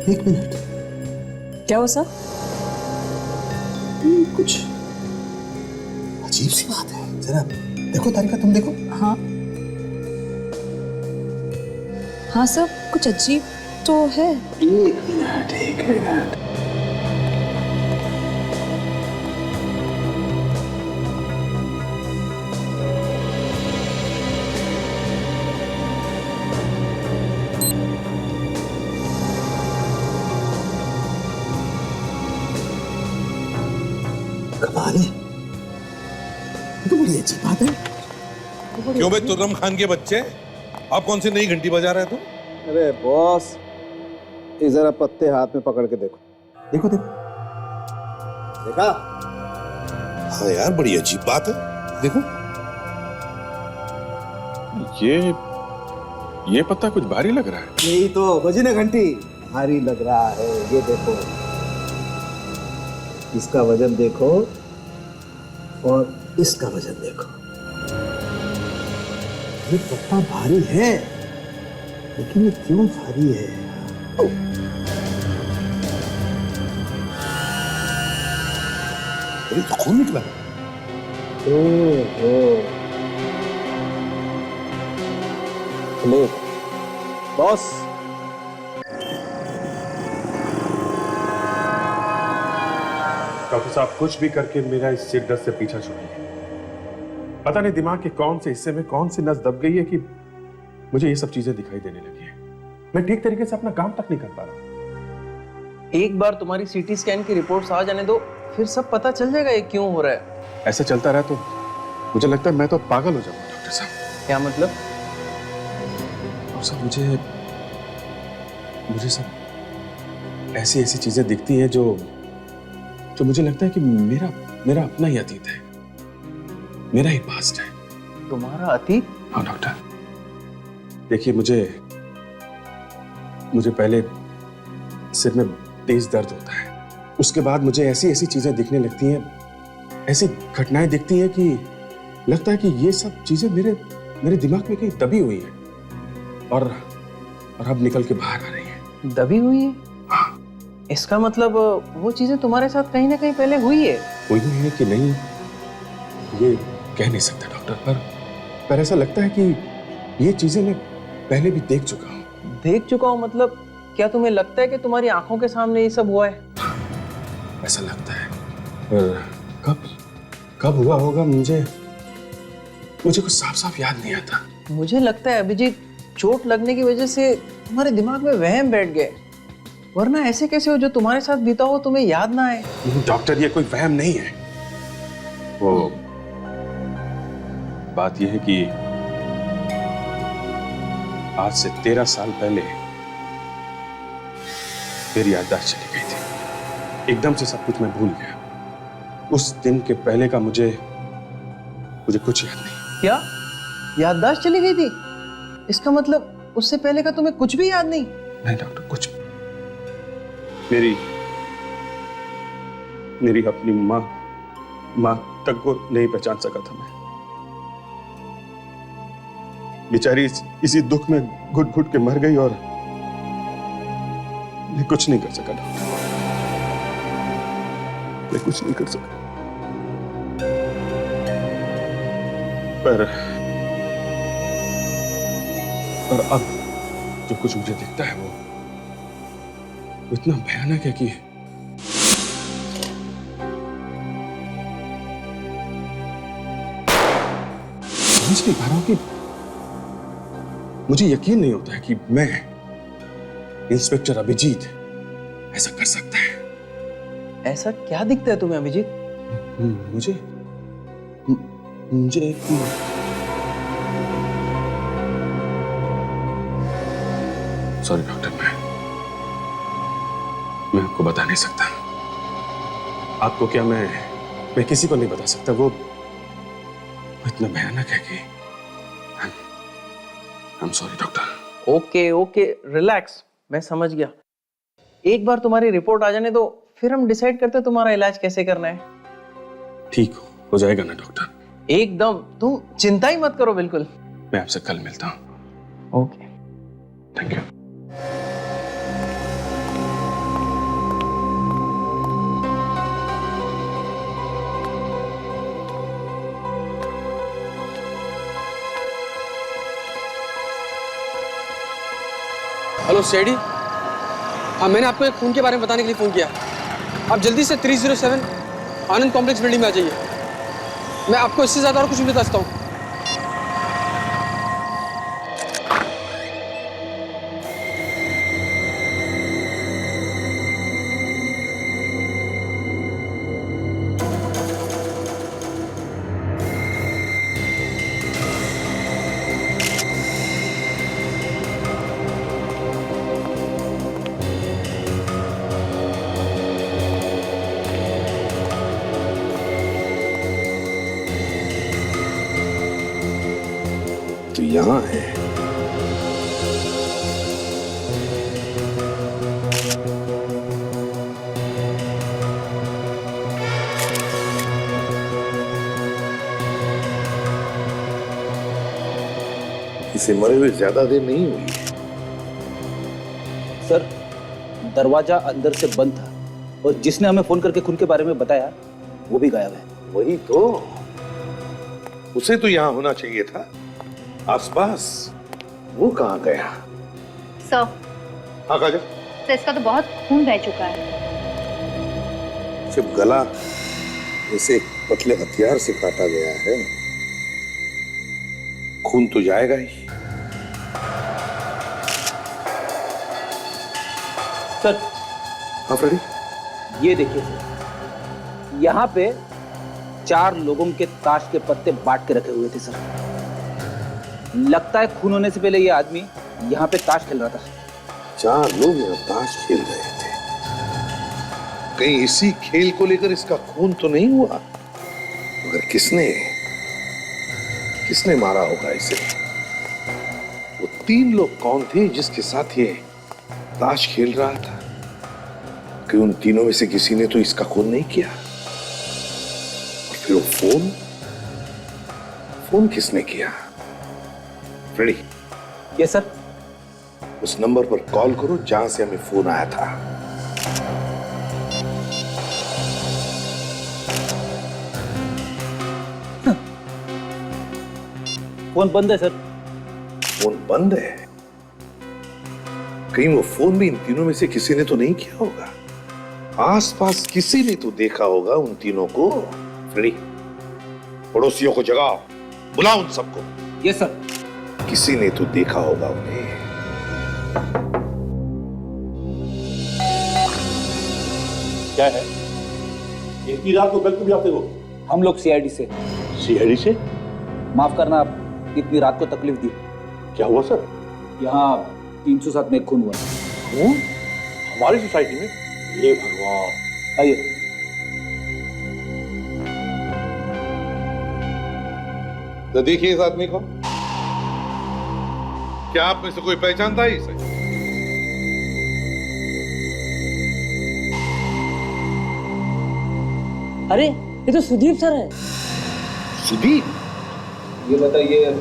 एक मिनट। क्या हुआ सर? कुछ अजीब सी बात है, जरा देखो तारिका, तुम देखो। हाँ हाँ सर, कुछ अजीब तो है। एक मिनट, एक मिनट। कमाल है, ये तो बड़ी अजीब बात है। क्यों भाई तुर्रम खान के बच्चे, आप कौन सी नई घंटी बजा रहे थे? अरे बॉस, ये जरा पत्ते हाथ में पकड़ के देखो। देखो देखो, देखा? हाँ यार, बड़ी अजीब बात है, देखो। ये पत्ता कुछ भारी लग रहा है। यही तो बजी ना घंटी, भारी लग रहा है। ये देखो, इसका वजन देखो और इसका वजन देखो। ये पत्ता भारी है, लेकिन ये क्यों भारी है? अरे तो खून निकला। ओहो, ले बॉस, डॉक्टर साहब, कुछ भी करके मेरा इस सिर दर्द से पीछा छुड़ाइए। पता नहीं दिमाग के कौन से हिस्से में कौन सी नस दब गई है कि मुझे ये सब चीजें दिखाई देने लगी है। मैं ठीक तरीके से अपना काम तक नहीं कर पा रहा। एक बार तुम्हारी सीटी स्कैन की रिपोर्ट्स आ जाने दो, फिर सब पता चल जाएगा ये क्यों हो रहा है। ऐसे चलता रहा तो मुझे लगता है मैं तो पागल हो जाऊंगा डॉक्टर साहब। क्या मतलब? और सब मुझे सब ऐसी ऐसी चीजें दिखती हैं जो मुझे लगता है कि मेरा अपना ही अतीत है, मेरा ही पास्ट है। तुम्हारा अतीत? हाँ डॉक्टर, देखिए मुझे पहले सिर में तेज दर्द होता है, उसके बाद मुझे ऐसी ऐसी चीजें दिखने लगती हैं, ऐसी घटनाएं दिखती हैं कि लगता है कि ये सब चीजें मेरे दिमाग में कहीं दबी हुई हैं और अब निकल के बाहर आ रही हैं। दबी हुई है? हाँ। इसका मतलब वो चीजें तुम्हारे साथ कहीं ना कहीं पहले हुई है। हुई है कि नहीं ये कह नहीं सकता डॉक्टर, पर ऐसा लगता है कि ये चीजें मैं पहले भी देख चुका हूँ। देख चुका हूँ मतलब? क्या तुम्हें लगता है कि तुम्हारी आंखों के सामने ये सब हुआ है? ऐसा लगता है, पर कब हुआ होगा मुझे कुछ साफ साफ याद नहीं आता। मुझे लगता है अभिजीत, चोट लगने की वजह से तुम्हारे दिमाग में वहम बैठ गए, वरना ऐसे कैसे हो जो तुम्हारे साथ बीता हो तुम्हें याद ना आए। डॉक्टर, ये कोई वहम नहीं है। वो बात यह है कि आज से 13 साल पहले मेरी याददाश्त चली गई थी। एकदम से सब कुछ मैं भूल गया। उस दिन के पहले का मुझे कुछ याद नहीं। क्या याददाश्त चली गई थी? इसका मतलब उससे पहले का तुम्हें कुछ भी याद नहीं? नहीं डॉक्टर, कुछ भी। मेरी अपनी माँ तक को नहीं पहचान सका था मैं। बेचारी इसी दुख में घुट घुट के मर गई और मैं कुछ नहीं कर सका डॉक्टर, मैं कुछ नहीं कर सका। पर अब जो कुछ मुझे दिखता है वो इतना भयानक है कि समझ नहीं पा रहा हूं कि मुझे यकीन नहीं होता है कि मैं, इंस्पेक्टर अभिजीत, ऐसा कर सकता है। ऐसा क्या दिखता है तुम्हें अभिजीत? मुझे एक सॉरी डॉक्टर, मैं आपको बता नहीं सकता। आपको क्या, मैं किसी को नहीं बता सकता। वो इतना भयानक है कि I am sorry doctor. Okay relax, मैं समझ गया। एक बार तुम्हारी रिपोर्ट आ जाने दो, फिर हम डिसाइड करते हैं तुम्हारा इलाज कैसे करना है। ठीक हो जाएगा ना डॉक्टर? एकदम, तुम चिंता ही मत करो। बिल्कुल। मैं आपसे कल मिलता हूँ। Okay, thank you. Hello CID. हाँ, मैंने आपको एक खून के बारे में बताने के लिए फ़ोन किया। आप जल्दी से 307 आनंद कॉम्प्लेक्स बिल्डिंग में आ जाइए। मैं आपको इससे ज़्यादा और कुछ नहीं बता सकता हूँ। तो यहाँ है। इसे मरे हुए ज्यादा देर नहीं हुई है। सर, दरवाजा अंदर से बंद था और जिसने हमें फोन करके खून के बारे में बताया वो भी गायब है। वही तो, उसे तो यहाँ होना चाहिए था, आसपास। वो कहाँ गया? सर, हाँ काजल। सर इसका तो बहुत खून बह चुका है। सिर्फ गला इसे एक पतले हथियार से काटा गया है, खून तो जाएगा ही। सर, हाँ फ्रेडी, ये देखिए सर, यहाँ पे 4 लोगों के ताश के पत्ते बांट के रखे हुए थे सर। लगता है खून होने से पहले ये आदमी यहाँ पे ताश खेल रहा था। 4 लोग यहाँ ताश खेल रहे थे। कहीं इसी खेल को लेकर इसका खून तो नहीं हुआ? मगर किसने मारा होगा इसे? वो 3 लोग कौन थे जिसके साथ ये ताश खेल रहा था? कि उन तीनों में से किसी ने तो इसका खून नहीं किया। और फिर वो फोन किसने किया? Freddy, yes sir. उस नंबर पर कॉल करो जहां से हमें फोन आया था। फोन बंद है सर। फोन बंद है? कहीं वो फोन भी इन तीनों में से किसी ने तो नहीं किया होगा? आसपास किसी ने तो देखा होगा उन तीनों को। फ्रेडी, पड़ोसियों को जगाओ, बुलाओ उन सबको। Yes sir. किसी ने तो देखा होगा उन्हें। क्या है? इतनी रात को बिल्कुल भी आते हो? हम लोग सीआईडी से। सीआईडी से? माफ करना, आप इतनी रात को तकलीफ दी। क्या हुआ सर? यहाँ 307 में खून हुआ। खून? हमारी सोसाइटी में? हे भगवान। आइए। तो देखिए इस आदमी को। क्या आप में से कोई पहचानता है इसे? अरे ये तो सुदीप सर है। सुदीप? ये बताइए,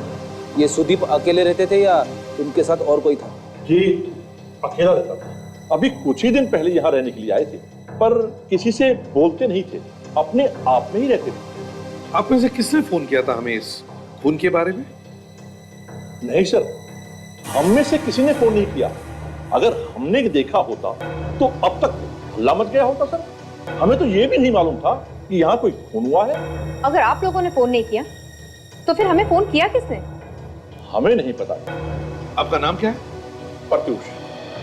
ये सुदीप अकेले रहते थे या उनके साथ और कोई था? जी, अकेला रहता था। अभी कुछ ही दिन पहले यहाँ रहने के लिए आए थे, पर किसी से बोलते नहीं थे, अपने आप में ही रहते थे। आप में से किसने फोन किया था हमें इस खून के बारे में? नहीं सर, हम में से किसी ने फोन नहीं किया। अगर हमने देखा होता तो अब तक हल्ला मच गया होता सर। हमें तो ये भी नहीं मालूम था कि यहाँ कोई खून हुआ है। अगर आप लोगों ने फोन नहीं किया तो फिर हमें फोन किया किसने? हमें नहीं पता। आपका नाम क्या है? प्रत्युष।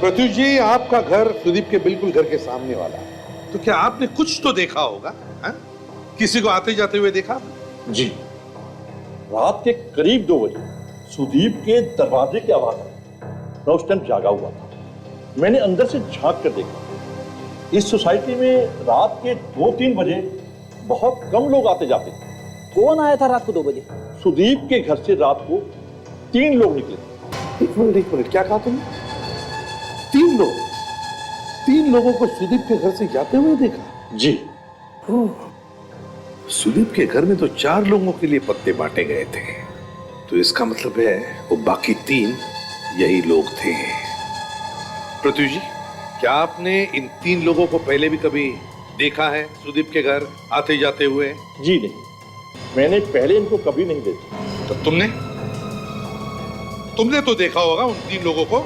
प्रत्युष जी, आपका घर सुदीप के बिल्कुल घर के सामने वाला है, तो क्या आपने कुछ तो देखा होगा? हा? किसी को आते जाते हुए देखा? जी, रात के करीब 2 बजे सुदीप के दरवाजे की आवाज आई। मैं उस टाइम जागा हुआ था। मैंने अंदर से झांक कर देखा। इस सोसाइटी में रात के 2-3 बजे बहुत कम लोग आते जाते। कौन आया था रात को 2 बजे? सुदीप के घर से रात को 3 लोग निकले। एक मिनट, क्या कहा तुमने? 3 लोग? 3 लोगों को सुदीप के घर से जाते हुए देखा? जी। सुदीप के घर में तो 4 लोगों के लिए पत्ते बांटे गए थे, तो इसका मतलब है वो बाकी 3 यही लोग थे। प्रत्युष जी, क्या आपने इन 3 लोगों को पहले भी कभी देखा है सुदीप के घर आते जाते हुए? जी नहीं, मैंने पहले इनको कभी नहीं देखा। तो तुमने तो देखा होगा उन 3 लोगों को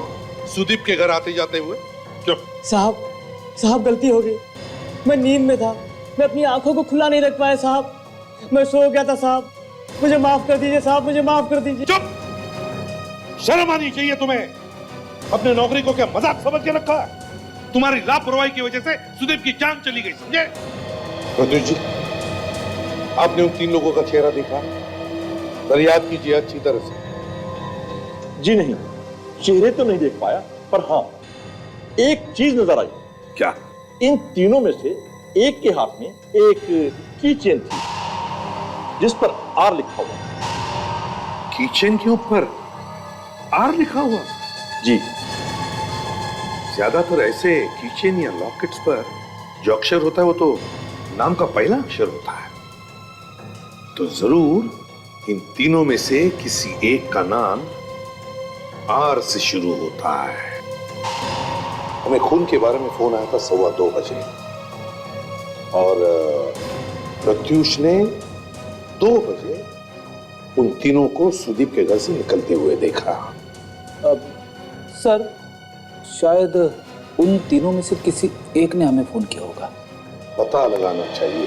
सुदीप के घर आते जाते हुए? क्यों? साहब गलती हो गई। मैं नींद में था, मैं अपनी आंखों को खुला नहीं रख पाया साहब। मैं सो गया था साहब, मुझे माफ कर दीजिए साहब, मुझे माफ कर दीजिए। चुप! शर्म आनी चाहिए तुम्हें। अपने नौकरी को क्या मजाक समझ के रखा? तुम्हारी लापरवाही की वजह से सुदीप की जान चली गई, समझे? प्रत्युष जी, आपने उन 3 लोगों का चेहरा देखा? जरा याद कीजिए अच्छी तरह से। जी नहीं, चेहरे तो नहीं देख पाया, पर हाँ एक चीज नजर आई। क्या? इन तीनों में से एक के हाथ में एक की चेन थी जिस पर आर लिखा हुआ। कीचेन के ऊपर आर लिखा हुआ? जी। ज्यादातर ऐसे कीचेन या लॉकेट्स पर जो अक्षर होता है वो तो नाम का पहला अक्षर होता है। तो जरूर इन तीनों में से किसी एक का नाम आर से शुरू होता है। हमें खून के बारे में फोन आया था 2:15 बजे और प्रत्युष ने 2 बजे उन तीनों को सुदीप के घर से निकलते हुए देखा। सर, शायद उन तीनों में से किसी एक ने हमें फोन किया होगा। पता लगाना चाहिए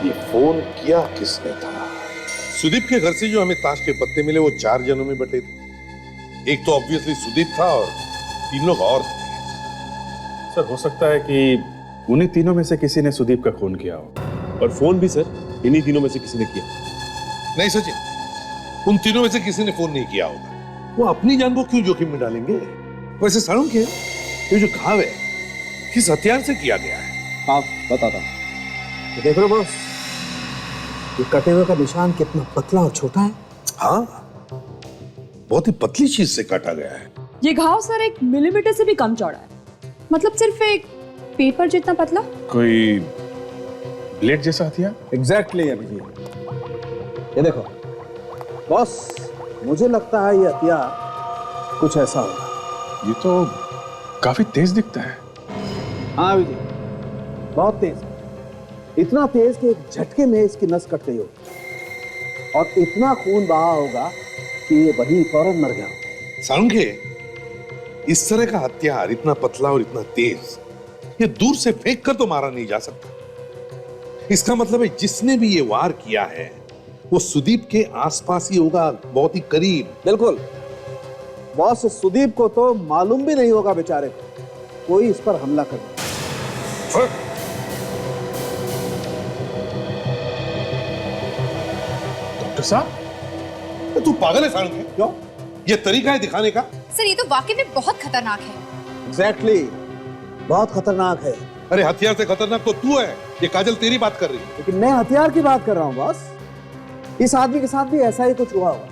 ये फोन किया किसने था। सुदीप के घर से जो हमें ताश के पत्ते मिले वो 4 जनों में बटे थे। एक तो ऑब्वियसली सुदीप था और 3 लोग और थे। सर हो सकता है कि उन्हीं तीनों में से किसी ने सुदीप का खून किया हो। और फोन भी सर इन्हीं तीनों में से किसी ने किया। नहीं सचिन, उन तीनों में से किसी ने फोन नहीं किया होगा। वो अपनी जान को क्यों जोखिम में डालेंगे? वैसे सारुण के ये जो घाव है किस हथियार से किया गया है? हाँ, बताता हूँ। देख लो बॉस, ये कटे हुए का निशान कितना पतला और छोटा है। हाँ, बहुत ही पतली चीज से काटा गया है। ये घाव सर 1 मिलीमीटर से भी कम चौड़ा है, मतलब सिर्फ एक पेपर जितना पतला। कोई ब्लेड जैसा हथियार? एग्जैक्टली अभिजीत। ये देखो बॉस, मुझे लगता है ये हथियार कुछ ऐसा होगा। ये तो काफी तेज दिखता है। हाँ अभिजीत, बहुत तेज है। इतना तेज कि एक झटके में इसकी नस कट गई होगी और इतना खून बहा होगा कि ये वहीं फौरन मर गया। सारुण के इस तरह का हथियार इतना पतला और इतना तेज ये दूर से फेंक कर तो मारा नहीं जा सकता। इसका मतलब है जिसने भी ये वार किया है वो सुदीप के आसपास ही होगा, बहुत ही करीब। बिल्कुल बॉस, सुदीप को तो मालूम भी नहीं होगा बेचारे को कोई इस पर हमला करना। डॉक्टर साहब, तू पागल है सारुण के? क्यों? ये तरीका है दिखाने का? सर ये तो वाकई में बहुत खतरनाक है। एग्जैक्टली, बहुत खतरनाक है। अरे हथियार से खतरनाक तो तू है। ये काजल तेरी बात कर रही है। लेकिन मैं हथियार की बात कर रहा हूँ बॉस। इस आदमी के साथ भी ऐसा ही कुछ हुआ होगा।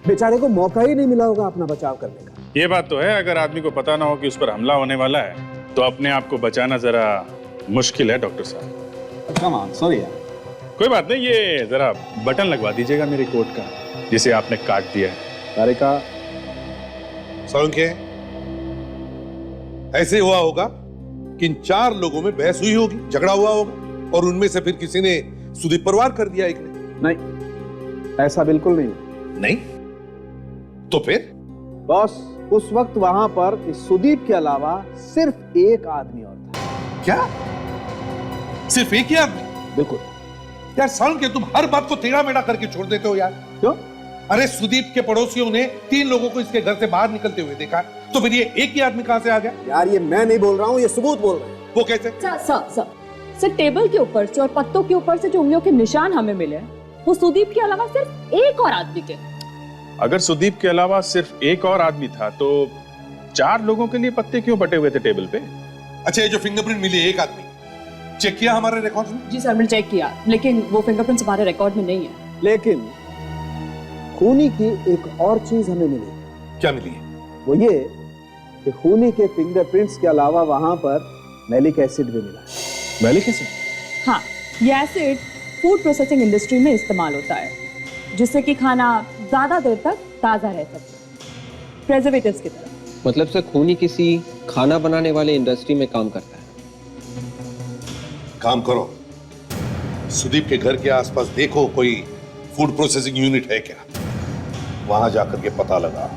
बेचारे को मौका ही नहीं मिला होगा अपना बचाव करने का। ये बात तो है, अगर आदमी को पता ना हो कि उस पर हमला होने वाला है तो अपने आप को बचाना जरा मुश्किल है डॉक्टर साहब। कम ऑन, सॉरी यार। कोई बात नहीं, ये जरा बटन लगवा दीजिएगा मेरे कोट का जिसे आपने काट दिया है। अरे का सारुण के ऐसे हुआ होगा कि इन 4 लोगों में बहस हुई होगी, झगड़ा हुआ होगा और उनमें से फिर किसी ने सुदीप पर वार कर दिया एक ने। नहीं, ऐसा बिल्कुल नहीं। नहीं तो फिर? बॉस, उस वक्त वहां पर इस सुदीप के अलावा सिर्फ एक आदमी और था। क्या? सिर्फ एक ही आदमी? बिल्कुल। यार सारुण के तुम हर बात को टेढ़ा मेढ़ा करके छोड़ देते हो यार। क्यों? अरे सुदीप के पड़ोसियों ने 3 लोगों को इसके घर से बाहर निकलते हुए देखा, तो फिर ये एक ही आदमी कहां से आ गया? यार ये मैं नहीं बोल रहा हूँ, ये सबूत बोल रहे हैं। वो कैसे? सर टेबल के ऊपर से और पत्तों के ऊपर से जो उंगलियों के निशान हमें मिले वो सुदीप के अलावा सिर्फ एक और आदमी के। अगर सुदीप के अलावा सिर्फ एक और आदमी था तो 4 लोगों के लिए पत्ते क्यों बटे हुए थे टेबल पे? अच्छा, ये जो फिंगरप्रिंट मिली एक आदमी, चेक किया हमारे रिकॉर्ड्स में? जी सर, मैंने चेक किया, लेकिन वो फिंगरप्रिंट्स हमारे रिकॉर्ड में नहीं है। लेकिन खूनी की एक और चीज हमें मिली। क्या मिली है? वो ये कि खूनी के फिंगरप्रिंट्स के अलावा वहां पर मैलिक एसिड भी मिला। Malic acid? हाँ, ये एसिड फूड प्रोसेसिंग इंडस्ट्री में इस्तेमाल होता है जिससे कि खाना ज्यादा देर तक ताजा रह सके, प्रिजर्वेटिव्स की तरह। मतलब सर खूनी किसी खाना बनाने वाले इंडस्ट्री में काम करता है। काम करो, सुदीप के घर के आसपास देखो कोई फूड प्रोसेसिंग यूनिट है क्या, वहां जाकर के पता लगा।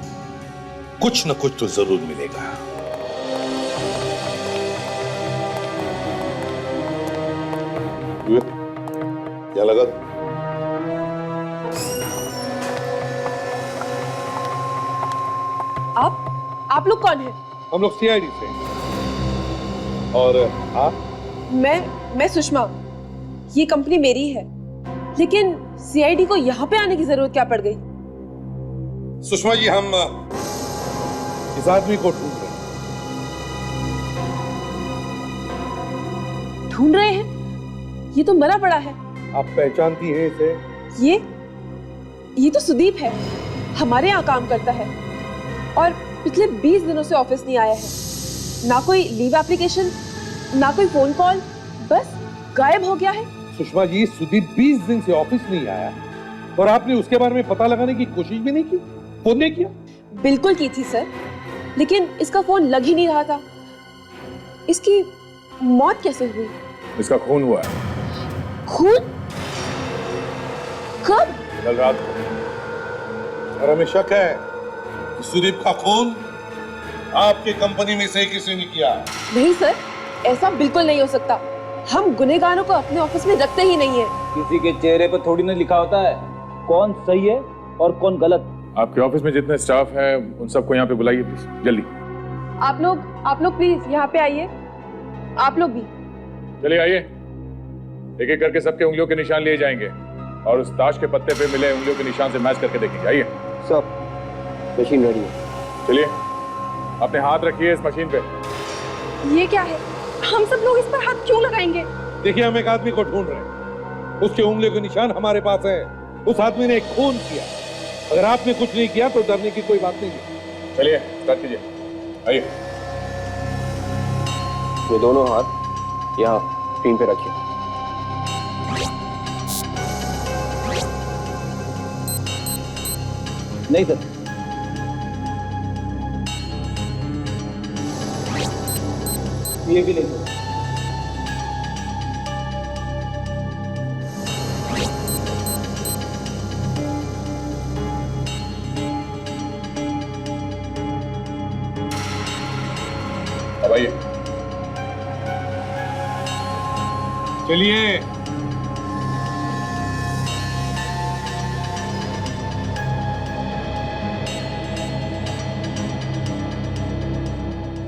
कुछ न कुछ तो जरूर मिलेगा। क्या लगा? आप लोग कौन हैं? हम लोग सीआईडी से। और आप? मैं सुषमा। ये कंपनी मेरी है, लेकिन सीआईडी को यहाँ पे आने की जरूरत क्या पड़ गई? सुषमा जी, हम इस आदमी को ढूंढ रहे हैं। ढूंढ रहे हैं? ये तो मरा पड़ा है। आप पहचानती हैं इसे? ये तो सुदीप है, हमारे यहाँ काम करता है और पिछले 20 दिनों से ऑफिस नहीं आया है। ना कोई लीव एप्लीकेशन, ना कोई फोन कॉल, बस गायब हो गया है। सुषमा जी, सुदीप 20 दिन से ऑफिस नहीं आया और आपने उसके बारे में पता लगाने की कोशिश भी नहीं की? फोन नहीं किया? बिल्कुल की थी सर, लेकिन इसका फोन लग ही नहीं रहा था। इसकी मौत कैसे हुई? इसका खून हुआ है। खून? कब? कल रात को। और हमें शक है कि सुदीप का खून आपके कंपनी में से किसी ने किया। नहीं सर, ऐसा बिल्कुल नहीं हो सकता। हम गुनहगारों को अपने ऑफिस में रखते ही नहीं है। किसी के चेहरे पर थोड़ी ना लिखा होता है कौन सही है और कौन गलत। आपके ऑफिस में जितने स्टाफ हैं उन सबको यहाँ पे बुलाइए प्लीज, जल्दी। आप लोग प्लीज यहाँ पे आइए। आप लोग भी चलिए आइए। एक एक करके सबके उंगलियों के निशान लिए जाएंगे और उस ताश के पत्ते पे मिले उंगलियों के निशान से मैच करके देखेंगे। आइए। सब मशीन रेडी है। चलिए, अपने हाथ रखिए इस मशीन पे। ये क्या है? हम सब लोग इस पर हाथ क्यों लगाएंगे? देखिए, हम एक आदमी को ढूंढ रहे हैं, उसके उंगलियों के निशान हमारे पास है। उस आदमी ने एक खून किया। अगर आपने कुछ नहीं किया तो डरने की कोई बात नहीं है। चलिए स्टार्ट कीजिए। आइए। ये दोनों हाथ यहाँ स्क्रीन पे रखिए। नहीं सर, ये भी नहीं सर। अब आइए। चलिए।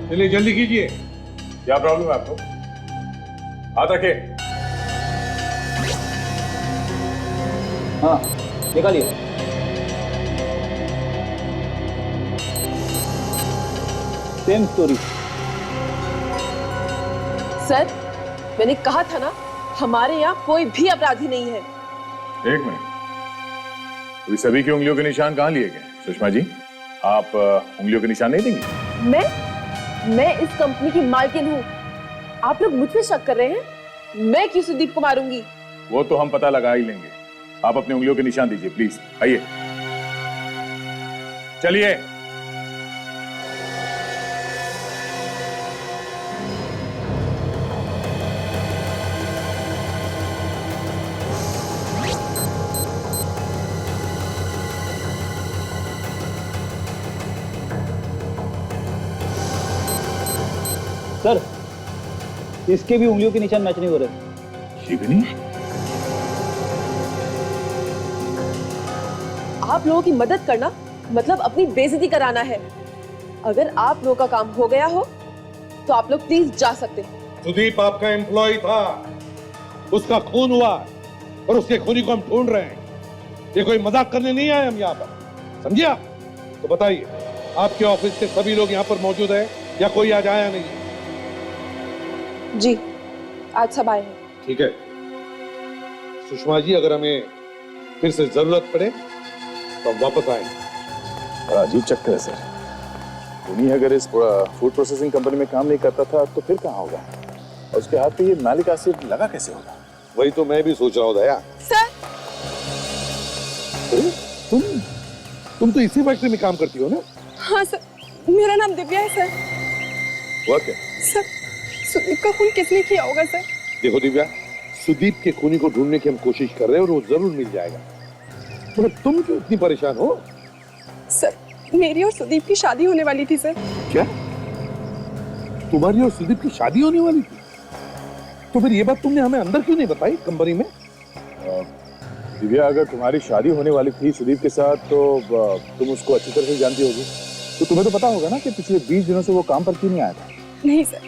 चलिए, जल्दी कीजिए। क्या प्रॉब्लम है आपको? हाथ रखिए। हाँ, निकालिए। Same story. सर, मैंने कहा था ना, हमारे यहाँ कोई भी अपराधी नहीं है। एक मिनट, तो सभी की उंगलियों के निशान कहाँ लिए गए? सुषमा जी, आप उंगलियों के निशान नहीं देंगी? मैं इस कंपनी की मालकिन हूँ। आप लोग मुझ पे शक कर रहे हैं? मैं क्यों सुदीप को मारूंगी? वो तो हम पता लगा ही लेंगे। आप अपने उंगलियों के निशान दीजिए प्लीज। आइए। चलिए। सर, इसके भी उंगलियों के निशान मैच नहीं हो रहे। ये भी नहीं? आप लोगों की मदद करना मतलब अपनी बेइज्जती कराना है। अगर आप लोगों का काम हो गया हो तो आप लोग प्लीज जा सकते हैं। सुदीप आपका एम्प्लॉय था, उसका खून हुआ और उसके खूनी को हम ढूंढ रहे हैं। ये कोई मजाक करने नहीं आए हम यहाँ पर, समझिए आप? तो बताइए, आपके ऑफिस के सभी लोग यहाँ पर मौजूद हैं या कोई आज आया नहीं? जी, आज सब आए हैं। ठीक है सुषमा जी, अगर हमें फिर से जरूरत पड़े तो हम वापस आएंगे। बड़ा अजीब चक्कर है सर। उन्हीं अगर इस फूड प्रोसेसिंग कंपनी में काम नहीं करता था तो फिर कहाँ होगा? और उसके हाथ पे ये मैलिक एसिड लगा कैसे होगा? वही तो मैं भी सोच रहा हूँ दया। सर, तुम तो इसी फैक्ट्री में काम करती हो ना? हाँ सर, मेरा नाम दिव्या है सर। हुआ क्या? सर, सुदीप का खून किसने किया होगा सर? देखो दिव्या, सुदीप के खूनी को ढूंढने की हम कोशिश कर रहे हैं और वो जरूर मिल जाएगा, मगर तुम क्यों इतनी परेशान हो? सर, मेरी और सुदीप की शादी होने वाली थी सर। क्या तुम्हारी और सुदीप की शादी होने वाली थी? तो फिर ये बात तुमने हमें अंदर क्यों नहीं बताई कंपनी में? दिव्या, अगर तुम्हारी शादी होने वाली थी सुदीप के साथ तो तुम उसको अच्छी तरह से जानती होगी, तो तुम्हें तो पता होगा ना कि पिछले 20 दिनों से वो काम पर क्यों नहीं आया था। नहीं सर,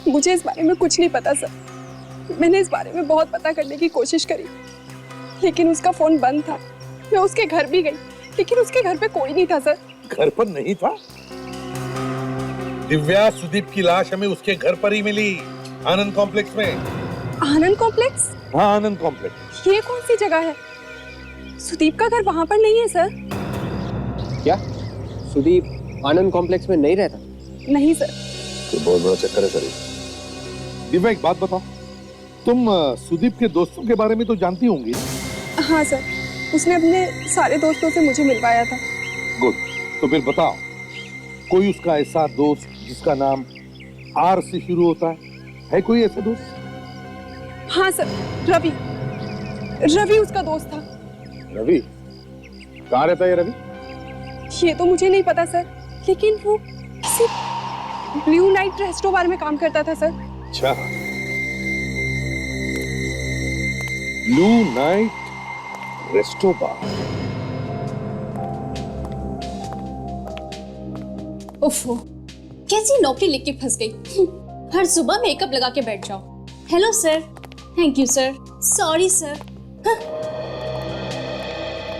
मुझे इस बारे में कुछ नहीं पता सर। मैंने इस बारे में बहुत पता करने की कोशिश करी, लेकिन उसका फोन बंद था। मैं उसके घर भी गई, लेकिन उसके घर पे कोई नहीं था सर। घर पर नहीं था? दिव्या, सुदीप की लाश हमें उसके घर पर ही मिली, आनंद कॉम्प्लेक्स में। आनंद कॉम्प्लेक्स? हाँ, आनंद कॉम्प्लेक्स। ये कौन सी जगह है? सुदीप का घर वहां पर नहीं है सर। क्या सुदीप आनंद कॉम्प्लेक्स में नहीं रहता? नहीं सर। तो बहुत बड़ा चक्कर है सर। दिव्या, एक बात बताओ, तुम सुदीप के दोस्तों के बारे में तो जानती होंगी? हाँ सर, उसने अपने सारे दोस्तों से मुझे मिलवाया था। गुड। तो फिर बताओ, कोई उसका ऐसा दोस्त जिसका नाम आर से शुरू होता है कोई ऐसा दोस्त? हाँ सर, रवि। रवि उसका दोस्त था। रवि? कहाँ रहता है ये रवि? ये तो मुझे नहीं पता सर, लेकिन वो किसी ब्लू नाइट रेस्टो बार में काम करता था सर। अच्छा, ब्लू नाइट रेस्टो बार। उफ़ो, कैसी नौकरी लेके फंस गई। हर सुबह मेकअप लगा के बैठ जाओ। Hello sir, thank you sir, sorry sir.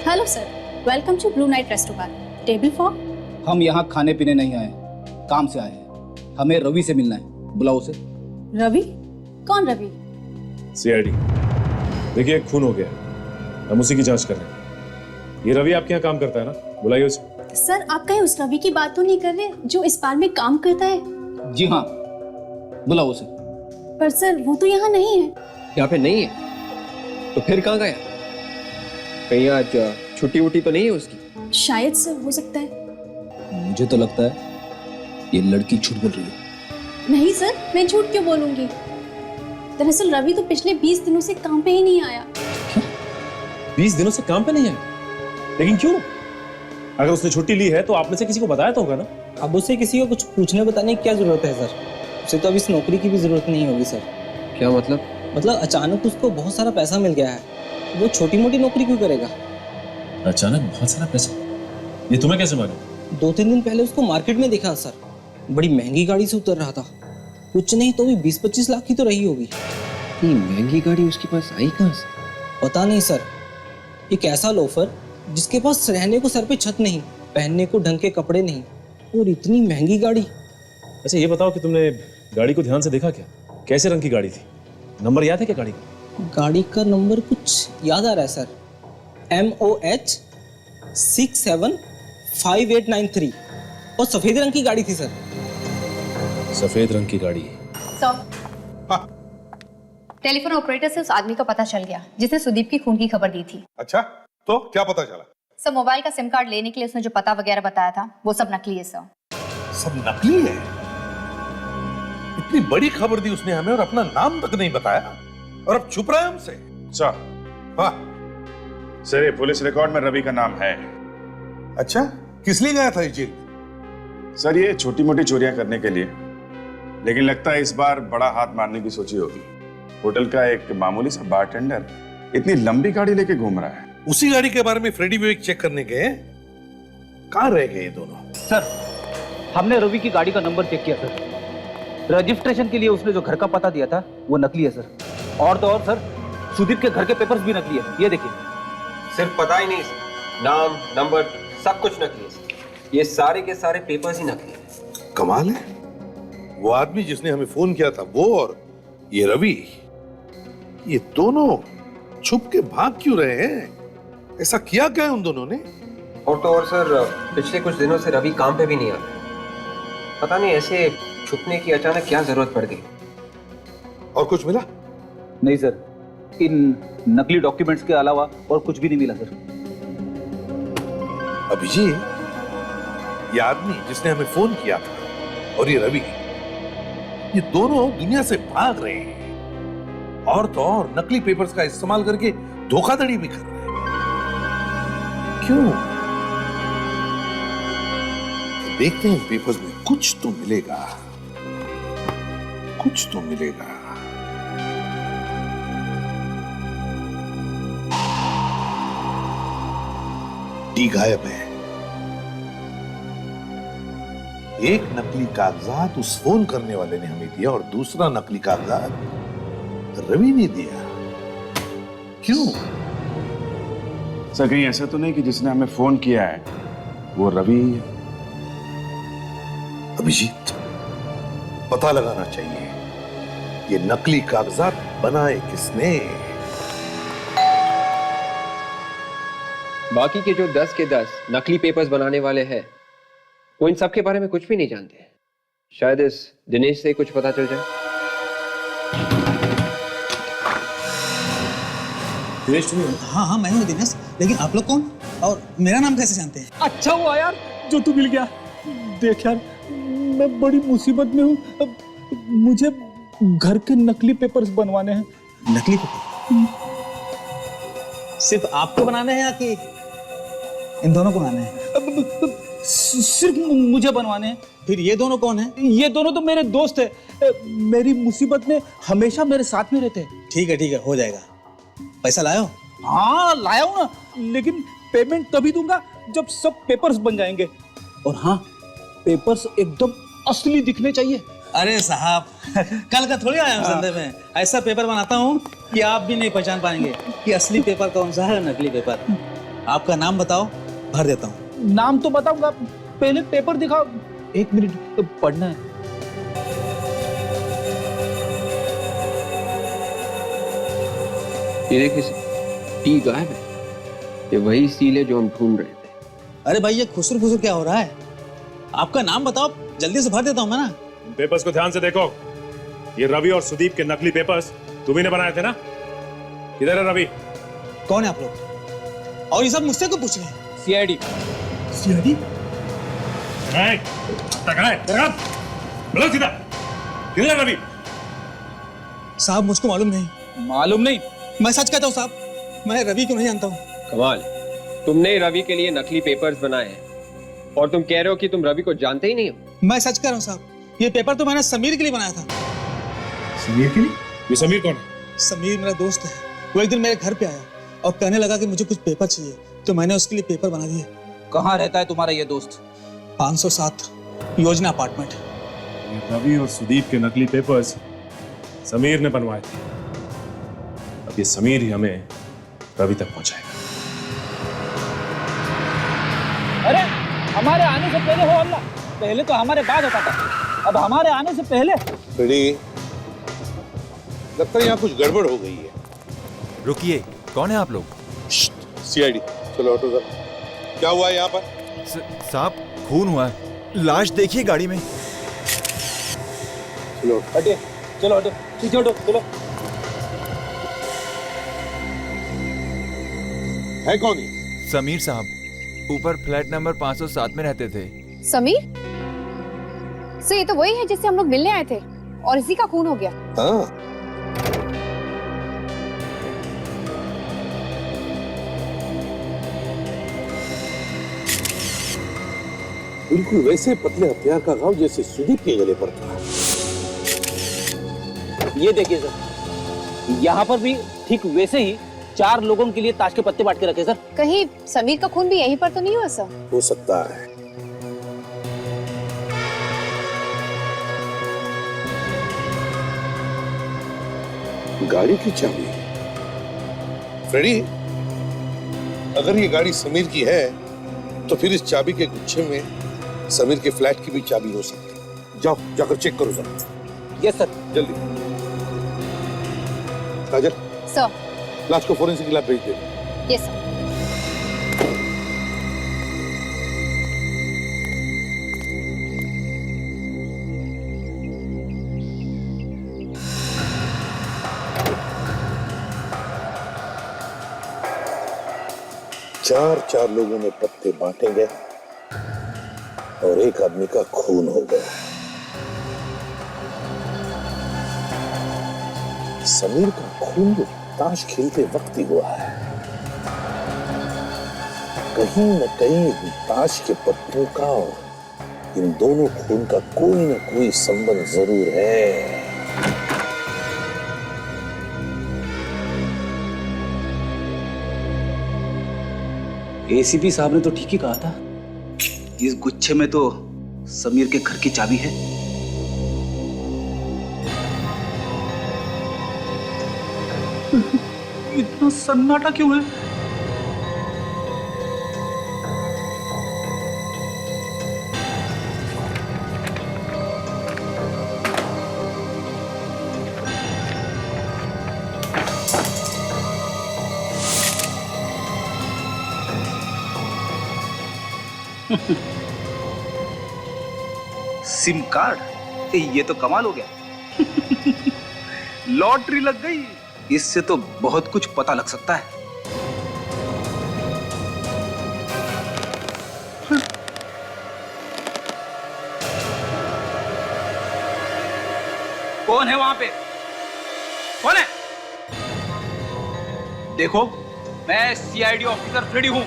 Hello sir, welcome to blue night restaurant. Table for? हम यहाँ खाने पीने नहीं आए, काम से आए हैं। हमें रवि से मिलना है, बुलाओ उसे। रवि? कौन रवि? सीआईडी। देखिए, एक खून हो गया, हम उसी की जांच कर रहे हैं। ये रवि आपके यहाँ काम करता है ना? बुलाइए उसे। सर, आप कहीं उस रवि की बात तो नहीं कर रहे जो इस बार में काम करता है? जी हाँ, बुलाओ उसे। पर सर, वो तो यहाँ नहीं है। यहाँ पे नहीं है? तो फिर कहाँ गया? कहीं आज छुट्टी वुट्टी तो नहीं है उसकी? शायद सर, हो सकता है। मुझे तो लगता है ये लड़की झूठ बोल रही है। नहीं सर, मैं झूठ क्यों बोलूंगी? दरअसल रवि तो पिछले 20 दिनों से काम पे ही नहीं आया। क्या? 20 दिनों से काम पे नहीं आया? लेकिन क्यों? अगर उसने छुट्टी ली है तो आप में से किसी को बताया तो होगा ना? अब उसे किसी को कुछ पूछने बताने की क्या जरूरत है सर? उसे तो अब इस नौकरी की भी जरूरत नहीं होगी सर। क्या मतलब? मतलब अचानक उसको बहुत सारा पैसा मिल गया है, वो छोटी मोटी नौकरी क्यों करेगा? अचानक बहुत सारा पैसा? ये तुम्हें कैसे मालूम? 2-3 दिन पहले उसको मार्केट में देखा सर, बड़ी महंगी गाड़ी से उतर रहा था। कुछ नहीं तो भी 20-25 लाख की तो रही होगी। इतनी महंगी गाड़ी उसके पास आई कहाँ से? पता नहीं सर, एक ऐसा लोफर जिसके पास रहने को सर पे छत नहीं, पहनने को ढंग के कपड़े नहीं, और इतनी महंगी गाड़ी। अच्छा, ये बताओ कि तुमने गाड़ी को ध्यान से देखा क्या? कैसे रंग की गाड़ी थी? नंबर याद है क्या गाड़ी का? गाड़ी का नंबर कुछ याद आ रहा है सर, MOH 675893, और सफेद रंग की गाड़ी थी सर। सफेद रंग की गाड़ी। सर, टेलीफोन ऑपरेटर से उस आदमी का पता चल गया जिसने सुदीप की खून की खबर दी थी। अच्छा, तो क्या पता चला? सर, मोबाइल का सिम कार्ड लेने के लिए उसने जो पता वगैरह बताया था वो सब नकली है सर। सब नकली है? इतनी बड़ी खबर दी उसने हमें और अपना नाम तक नहीं बताया, और अब छुप रहा है हमसे। सर, हाँ सर, ये पुलिस रिकॉर्ड में रवि का नाम है। अच्छा, किस लिए गया था ये जेल? सर, ये छोटी मोटी चोरियां करने के लिए, लेकिन लगता है इस बार बड़ा हाथ मारने की सोची होगी। होटल का एक मामूली सा बारटेंडर इतनी लंबी गाड़ी लेके घूम रहा है। उसी गाड़ी के बारे में फ्रेडी विवेक चेक करने गए, कहाँ रह गए ये दोनों? सर, हमने रवि की गाड़ी का नंबर चेक किया सर। रजिस्ट्रेशन के लिए उसने जो घर का पता दिया था वो नकली है सर। और तो और सर, सुदीप के घर के पेपर्स भी नकली है, ये देखिए। सिर्फ पता ही नहीं, नाम, नंबर, सब कुछ नकली है। ये सारे के सारे पेपर्स ही नकली है। कमाल है, वो आदमी जिसने हमें फोन किया था वो और ये रवि, ये दोनों छुप के भाग क्यों रहे हैं? ऐसा किया क्या है उन दोनों ने? और तो और सर, पिछले कुछ दिनों से रवि काम पे भी नहीं आता। पता नहीं ऐसे छुपने की अचानक क्या जरूरत पड़ गई। और कुछ मिला? नहीं सर, इन नकली डॉक्यूमेंट्स के अलावा और कुछ भी नहीं मिला सर। अभिजीत, ये आदमी जिसने हमें फोन किया था और ये रवि, ये दोनों दुनिया से भाग रहे हैं, और तो और नकली पेपर्स का इस्तेमाल करके धोखाधड़ी भी कर रहे हैं। क्यों? देखते हैं पेपर्स में कुछ तो मिलेगा, कुछ तो मिलेगा। टी गायब है। एक नकली कागजात उस फोन करने वाले ने हमें दिया और दूसरा नकली कागजात रवि ने दिया। क्यों? सर कहीं ऐसा तो नहीं कि जिसने हमें फोन किया है वो रवि? अभिजीत, पता लगाना चाहिए ये नकली कागजात बनाए किसने। बाकी के जो 10 के 10 नकली पेपर्स बनाने वाले हैं वो इन सब के बारे में कुछ भी नहीं जानते। शायद इस दिनेश से कुछ पता चल जाए। दिनेश तुम? हाँ हाँ मैं हूँ दिनेश, लेकिन आप लोग कौन और मेरा नाम कैसे जानते हैं? अच्छा हुआ यार जो तू मिल गया। देख यार मैं बड़ी मुसीबत में हूँ, मुझे घर के नकली पेपर्स बनवाने हैं। नकली पेपर? सिर्फ आपको बनाने हैं या कि इन दोनों को बनाने हैं? सिर्फ मुझे बनवाने हैं। फिर ये दोनों कौन हैं? ये दोनों तो मेरे दोस्त हैं, मेरी मुसीबत में हमेशा मेरे साथ में रहते हैं। ठीक है हो जाएगा। पैसा लाए हो? हाँ लाया हूँ ना, लेकिन पेमेंट तभी दूंगा जब सब पेपर्स बन जाएंगे। और हाँ, पेपर्स एकदम असली दिखने चाहिए। अरे साहब कल का थोड़ी आया हूँ संदर्भ में। ऐसा पेपर बनाता हूँ कि आप भी नहीं पहचान पाएंगे कि असली पेपर कौन सा है नकली पेपर। आपका नाम बताओ, भर देता हूँ। नाम तो बताऊंगा, पहले पेपर दिखाओ। 1 मिनट तो पढ़ना है। ये देखिए टी गायब है। ये वही सील है जो हम ढूंढ रहे थे। अरे भाई ये खुसर खुसर क्या हो रहा है? आपका नाम बताओ, जल्दी से भर देता हूँ मैं ना। पेपर्स को ध्यान से देखो। ये रवि और सुदीप के नकली पेपर्स तुम्ही ने बनाए थे ना? किधर है रवि? कौन है आप लोग? और ये सब मुझसे क्यों पूछ रहे हैं? सीआईडी। सीआईडी? बोलो सीधा, किधर है रवि? साहब मुझको मालूम नहीं। मालूम नहीं? मैं सच कहता हूँ साहब, मैं रवि को नहीं जानता हूँ। कमाल, तुमने रवि के लिए नकली पेपर्स बनाए हैं और तुम कह रहे हो कि तुम रवि को जानते ही नहीं हो। मैं सच कह रहा हूँ साहब, ये पेपर तो मैंने समीर के लिए बनाया था। समीर के लिए? ये समीर कौन है? समीर मेरा दोस्त है। वो एक दिन मेरे घर पे आया और कहने लगा कि मुझे कुछ पेपर चाहिए, तो मैंने उसके लिए पेपर बना दिए। कहाँ रहता है तुम्हारा ये दोस्त? 507 योजना अपार्टमेंट। रवि और सुदीप के नकली पेपर्स समीर ने बनवाए थे। अब ये समीर ही हमें रवि तक पहुंचाएगा। अरे हमारे आने से पहले हो अल्लाह, पहले तो हमारे बाद होता था, अब हमारे आने से पहले। लगता है यहाँ कुछ गड़बड़ हो गई है। रुकिए, कौन है आप लोग? सीआईडी। चलो ऑटो सर, क्या हुआ यहाँ पर? साहब खून हुआ है, लाश देखिए गाड़ी में। चलो हटे, चलो हटो, पीछे हटो, चलो। है कौन ये? समीर साहब, ऊपर फ्लैट नंबर 507 में रहते थे। समीर? सर ये तो वही है जिससे हम लोग मिलने आए थे और इसी का खून हो गया। हाँ। बिल्कुल वैसे पतले हथियार का घाव जैसे सुदीप के गले पर था। ये देखिए सर, यहाँ पर भी ठीक वैसे ही 4 लोगों के लिए ताश के पत्ते बांट के रखे सर। कहीं समीर का खून भी यहीं पर तो नहीं हुआ सर? हो सकता है। गाड़ी की चाबी? फ्रेडी, अगर ये गाड़ी समीर की है तो फिर इस चाबी के गुच्छे में समीर के फ्लैट की भी चाबी हो सकती। जाओ जाकर चेक करो जरा। Yes sir. जल्दी। काजल, सर। लाश को फोरेंसिक लैब भेज दे। Yes sir. चार लोगों में पत्ते बांटे गए और एक आदमी का खून हो गया। समीर का खून भी ताश खेलते वक्त ही हुआ है। कहीं न कहीं ताश के पत्तों का और इन दोनों खून का कोई ना कोई संबंध जरूर है। एसीपी साहब ने तो ठीक ही कहा था, इस गुच्छे में तो समीर के घर की चाबी है। इतना सन्नाटा क्यों है? सिम कार्ड, ये तो कमाल हो गया। लॉटरी लग गई। इससे तो बहुत कुछ पता लग सकता है। कौन है वहां पे? कौन है? देखो, मैं सीआईडी ऑफिसर फ्रेडी हूं।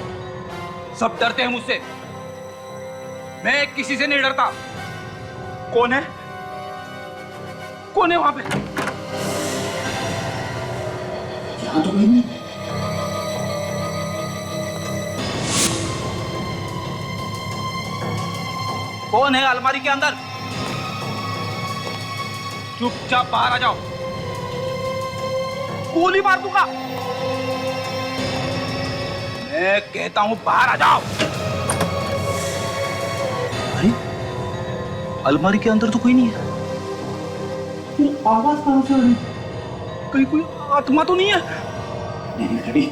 सब डरते हैं मुझसे, मैं किसी से नहीं डरता। कौन है? कौन है वहां पे? यहां तो नहीं। कौन है अलमारी के अंदर? चुपचाप बाहर आ जाओ, गोली मार दूंगा। मैं कहता हूं बाहर आ जाओ। अरे, अलमारी के अंदर तो कोई नहीं है। फिर आवाज कहां से आ रही? कहीं कोई आत्मा तो नहीं है? नहीं रेडी,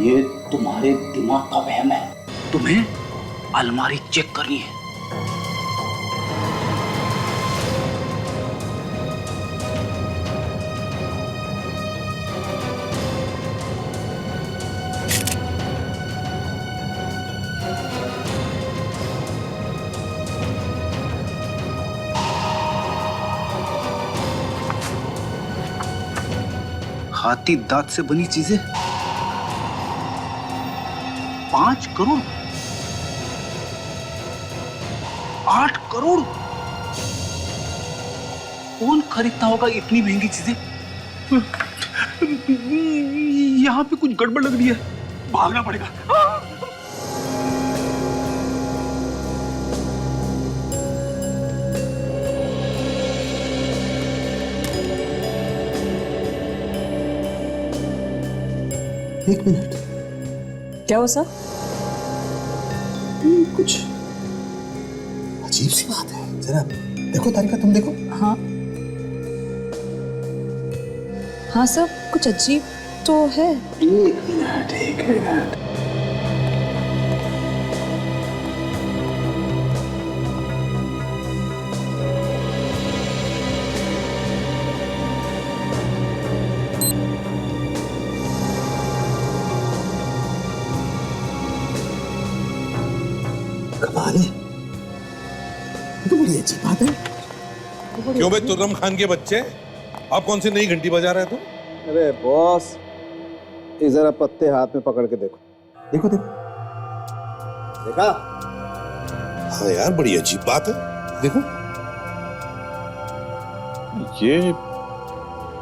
ये तुम्हारे दिमाग का वहम है। तुम्हें अलमारी चेक करनी है। हाथी दांत से बनी चीजें 5 करोड़, 8 करोड़। कौन खरीदता होगा इतनी महंगी चीजें? यहां पे कुछ गड़बड़ लग रही है, भागना पड़ेगा। एक मिनट, क्या हो सर? कुछ अजीब सी बात है। जरा देखो तारिका, तुम देखो। हाँ हाँ सर, कुछ अजीब तो है। एक मिनट, एक मिनट। कमाल है, ये तो बड़ी अच्छी बात है। क्यों बे तुर्रम खान के बच्चे, आप कौन सी नई घंटी बजा रहे थे? अरे बॉस, ये जरा पत्ते हाथ में पकड़ के देखो। देखो देखो, देखा? हाँ यार, बड़ी अजीब बात है। देखो,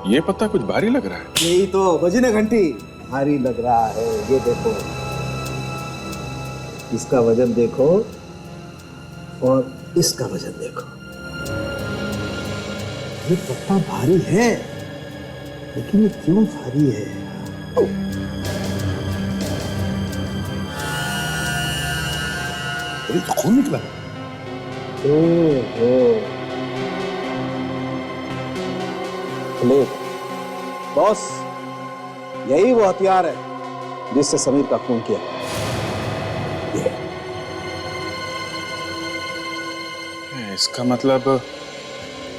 ये पत्ता कुछ भारी लग रहा है। यही तो बजी ना घंटी, भारी लग रहा है। ये देखो, इसका वजन देखो और इसका वजन देखो। ये पत्ता भारी है, लेकिन ये क्यों भारी है? अरे तो खून निकला। प्लेट, बॉस, यही वो हथियार है जिससे समीर का खून किया। इसका मतलब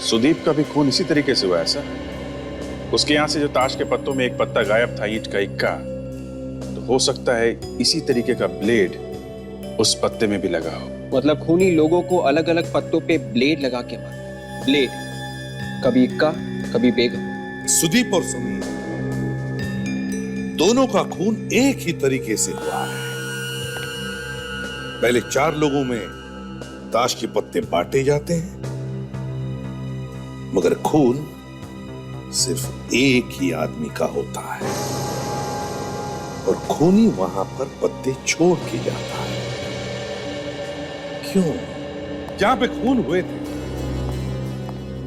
सुदीप का भी खून इसी तरीके से हुआ है सर। उसके यहां से जो ताश के पत्तों में एक पत्ता गायब था, ईंट का इक्का, तो हो सकता है इसी तरीके का ब्लेड उस पत्ते में भी लगा हो। मतलब खूनी लोगों को अलग अलग पत्तों पे ब्लेड लगा के मारा। ब्लेड, कभी इक्का, कभी बेगम। सुदीप और समीर दोनों का खून एक ही तरीके से हुआ है। पहले 4 लोगों में ताश के पत्ते बांटे जाते हैं, मगर खून सिर्फ एक ही आदमी का होता है और खूनी वहां पर पत्ते छोड़ के जाता है। क्यों? जहां पे खून हुए थे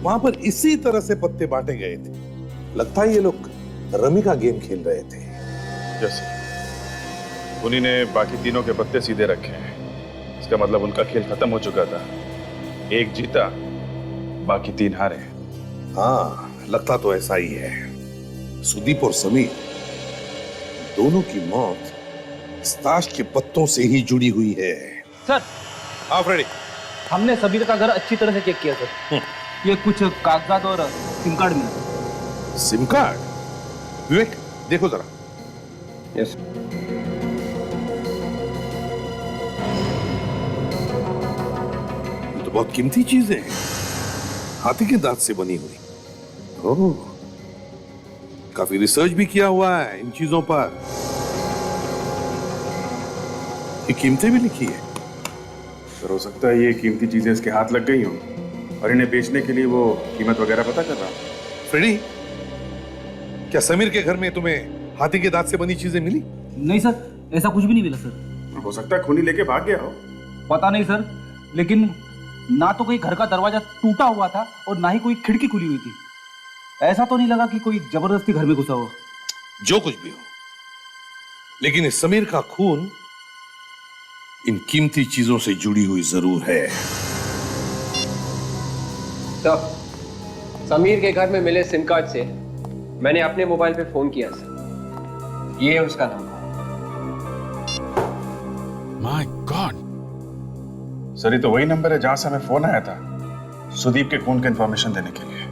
वहां पर इसी तरह से पत्ते बांटे गए थे। लगता है ये लोग रमी का गेम खेल रहे थे। जैसे खूनी ने बाकी तीनों के पत्ते सीधे रखे हैं, इसका मतलब उनका खेल खत्म हो चुका था। एक जीता, बाकी 3 हारे। हाँ, लगता तो ऐसा ही है। सुदीप और समीर दोनों की मौत इस ताश के पत्तों से ही जुड़ी हुई है। सर, हाँ फ्रेडी, हमने समीर का घर अच्छी तरह से चेक किया सर। ये कुछ कागजात और सिम कार्ड मिला। Sim card? विवेक देखो जरा। यस। ये तो बहुत कीमती चीजें हैं, हाथी के दांत से बनी हुई। ओह, काफी रिसर्च भी किया हुआ है इन चीजों पर। ये कीमतें भी लिखी है। सर, हो सकता है ये कीमती चीजें इसके हाथ लग गई हों और इन्हें बेचने के लिए वो कीमत वगैरह पता कर रहा है। फ्रेडी, क्या समीर के घर में तुम्हें हाथी के दांत से बनी चीजें मिली? नहीं सर, ऐसा कुछ भी नहीं मिला सर। हो सकता है खूनी लेके भाग गया हो। पता नहीं सर, लेकिन ना तो कोई घर का दरवाजा टूटा हुआ था और ना ही कोई खिड़की खुली हुई थी। ऐसा तो नहीं लगा कि कोई जबरदस्ती घर में घुसा हो। जो कुछ भी हो, लेकिन इस समीर का खून इन कीमती चीजों से जुड़ी हुई जरूर है। तो समीर के घर में मिले सिम कार्ड से मैंने अपने मोबाइल पे फोन किया सर। ये है उसका नंबर। माय गॉड सर, ये तो वही नंबर है जहां से हमें फोन आया था सुदीप के खून की इंफॉर्मेशन देने के लिए।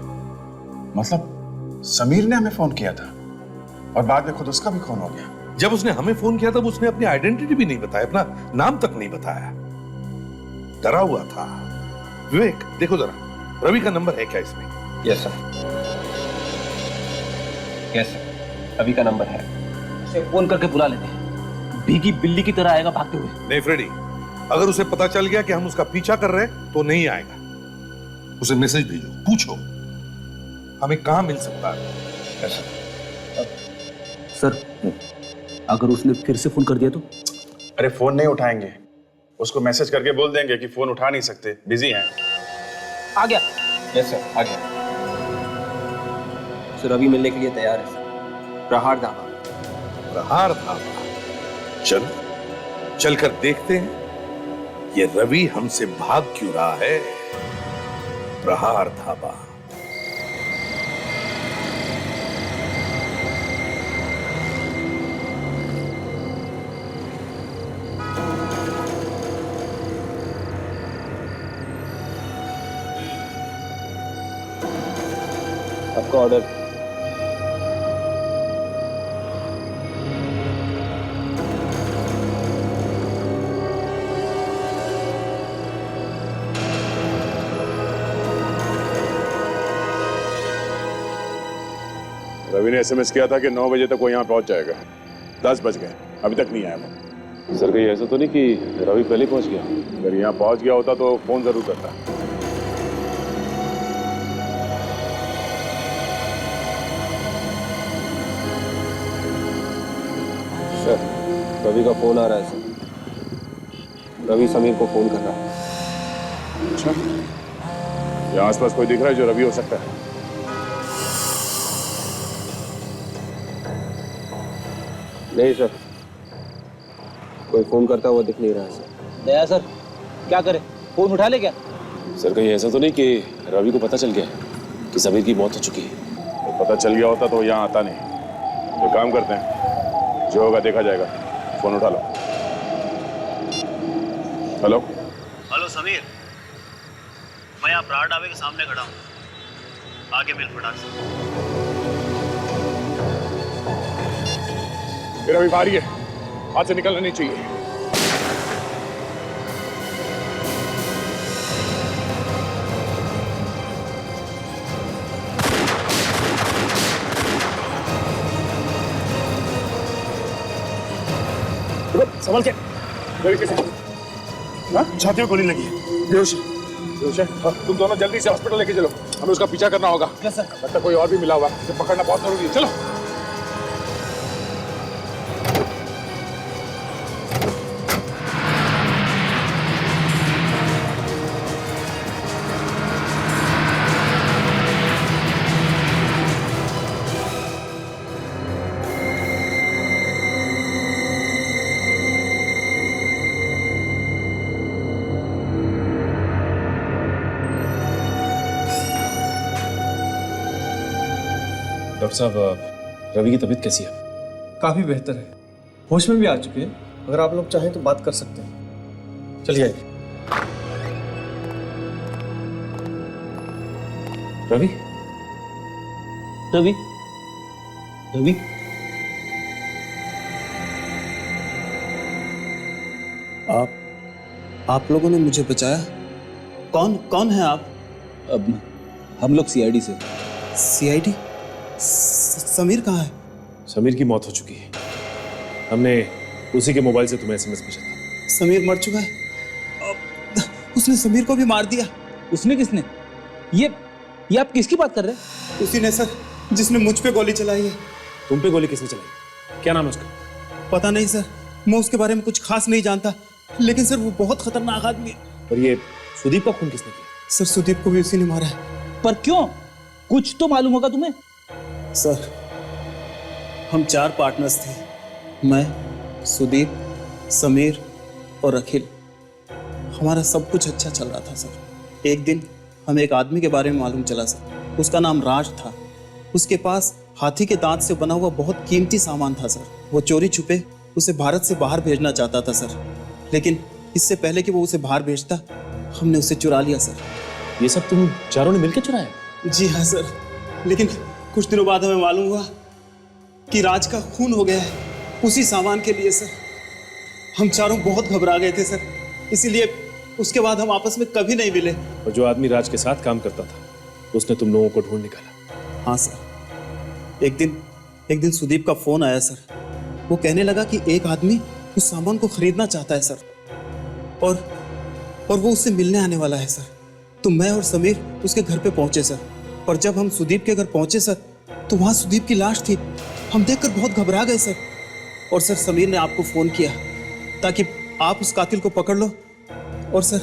मतलब समीर ने हमें फोन किया था और बाद में खुद उसका भी खून हो गया। जब उसने हमें फोन किया तब उसने अपनी आइडेंटिटी भी नहीं बताया, अपना नाम तक नहीं बताया, डरा हुआ था। विवेक देखो जरा, रवि का नंबर है क्या इसमें? Yes sir, yes sir, Ravi का नंबर है। उसे फोन करके बुला लेते हैं, भीगी बिल्ली की तरह आएगा भागते हुए। नहीं फ्रेडी, अगर उसे पता चल गया कि हम उसका पीछा कर रहे हैं तो नहीं आएगा। उसे मैसेज भेजो, पूछो हमें कहां मिल सकता है। सर, अगर उसने फिर से फोन कर दिया तो? अरे फोन नहीं उठाएंगे, उसको मैसेज करके बोल देंगे कि फोन उठा नहीं सकते, बिजी हैं। आ गया। यस सर, आ गया। सर रवि मिलने के लिए तैयार है सर। प्रहार धाबा। प्रहार धाबा? चल चलकर देखते हैं ये रवि हमसे भाग क्यों रहा है। प्रहार धाबा। आपका ऑर्डर। रवि ने एसएमएस किया था कि 9 बजे तक वो यहाँ पहुंच जाएगा। 10 बज गए, अभी तक नहीं आया वो। सर, कहीं ऐसा तो नहीं कि रवि पहले पहुंच गया? अगर यहाँ पहुंच गया होता तो फोन जरूर करता। सर रवि का फोन आ रहा है सर। रवि समीर को फोन कर रहा है। अच्छा, यहाँ आसपास कोई दिख रहा है जो रवि हो सकता है? नहीं सर, कोई फोन करता हुआ दिख नहीं रहा सर। दया सर, क्या करे, फोन उठा ले क्या? सर, कहीं ऐसा तो नहीं कि रवि को पता चल गया कि समीर की मौत हो चुकी है? तो पता चल गया होता तो यहाँ आता नहीं। तो काम करते हैं, जो होगा देखा जाएगा। फोन उठा लो। हेलो हेलो समीर, मैं यहाँ प्रहार ढाबे के सामने खड़ा हूँ, आगे मिल फटाक से। रवि भारी है, हाथ से निकलना नहीं चाहिए। संभल के। रवि कैसे? हाँ? छाती में गोली लगी है। तुम दोनों जल्दी से हॉस्पिटल लेके चलो, हमें उसका पीछा करना होगा। लगता कोई और भी मिला हुआ, इसे पकड़ना बहुत जरूरी है। चलो। डॉक्टर साहब, रवि की तबीयत कैसी है? काफी बेहतर है, होश में भी आ चुके हैं। अगर आप लोग चाहें तो बात कर सकते हैं। चलिए आइए। रवि, रवि, रवि, आप लोगों ने मुझे बचाया। कौन है आप? अब हम लोग सीआईडी से। सीआईडी? समीर कहाँ है? समीर की मौत हो चुकी है। हमने उसी के मोबाइल से तुम्हें एसएमएस भेजा था। समीर मर चुका है? उसने समीर को भी मार दिया। उसने? किसने? ये आप किसकी बात कर रहे हैं? उसी ने सर, जिसने मुझ पे गोली चलाई है। तुम पे गोली किसने चलाई? क्या नाम है उसका? पता नहीं सर, मैं उसके बारे में कुछ खास नहीं जानता, लेकिन सर वो बहुत खतरनाक आदमी है। और ये सुदीप का खून किसने किया? सर सुदीप को भी उसी ने मारा है। पर क्यों? कुछ तो मालूम होगा तुम्हें। सर हम 4 पार्टनर्स थे, मैं, सुदीप, समीर और अखिल। हमारा सब कुछ अच्छा चल रहा था सर। एक दिन हमें एक आदमी के बारे में मालूम चला सर। उसका नाम राज था। उसके पास हाथी के दांत से बना हुआ बहुत कीमती सामान था सर। वो चोरी छुपे उसे भारत से बाहर भेजना चाहता था सर, लेकिन इससे पहले कि वो उसे बाहर भेजता, हमने उसे चुरा लिया सर। ये सब तुम चारों ने मिलकर चुराया? जी हाँ सर, लेकिन कुछ दिनों बाद हमें मालूम हुआ कि राज का खून हो गया है उसी सामान के लिए सर। हम चारों बहुत घबरा गए थे सर, इसीलिए उसके बाद हम आपस में कभी नहीं मिले। और जो आदमी राज के साथ काम करता था, उसने तुम लोगों को ढूंढ निकाला? हाँ सर। एक दिन सुदीप का फोन आया सर। वो कहने लगा कि एक आदमी उस सामान को खरीदना चाहता है सर, और वो उससे मिलने आने वाला है सर। तो मैं और समीर उसके घर पे पहुंचे सर, और जब हम सुदीप के घर पहुंचे सर, तो वहां सुदीप की लाश थी। हम देखकर बहुत घबरा गए सर। और सर समीर ने आपको फोन किया ताकि आप उस कातिल को पकड़ लो और सर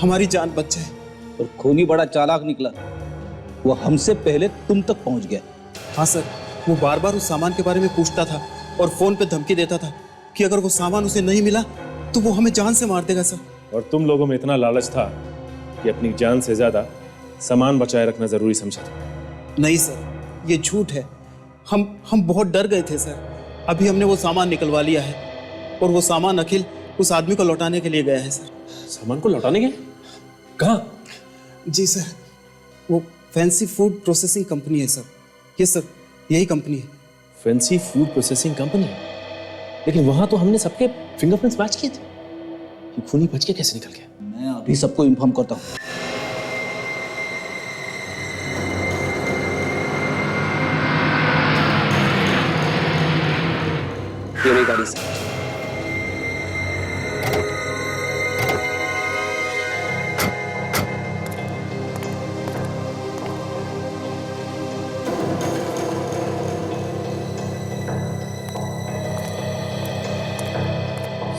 हमारी जान बच जाए। और खूनी बड़ा चालाक निकला, वो हमसे पहले तुम तक पहुंच गया। हाँ सर, वो बार बार उस सामान के बारे में पूछता था और फोन पे धमकी देता था कि अगर वो सामान उसे नहीं मिला तो वो हमें जान से मार देगा सर। और तुम लोगों में इतना लालच था कि अपनी जान से ज्यादा सामान बचाए रखना जरूरी समझा था? नहीं सर, ये झूठ है। हम बहुत डर गए थे सर। अभी हमने वो सामान निकलवा लिया है, और वो सामान अखिल उस आदमी को लौटाने के लिए गया है सर। सामान को लौटाने के? कहाँ? जी सर, वो फैंसी फूड प्रोसेसिंग कंपनी है सर। ये सर, यही कंपनी है। Fancy food processing company? लेकिन वहां तो हमने सबके फिंगरप्रिंट्स मैच किए थे। ये खूनी बच के कैसे निकल गया? मैं अभी सबको इन्फॉर्म करता हूँ। ये रही गाड़ी से।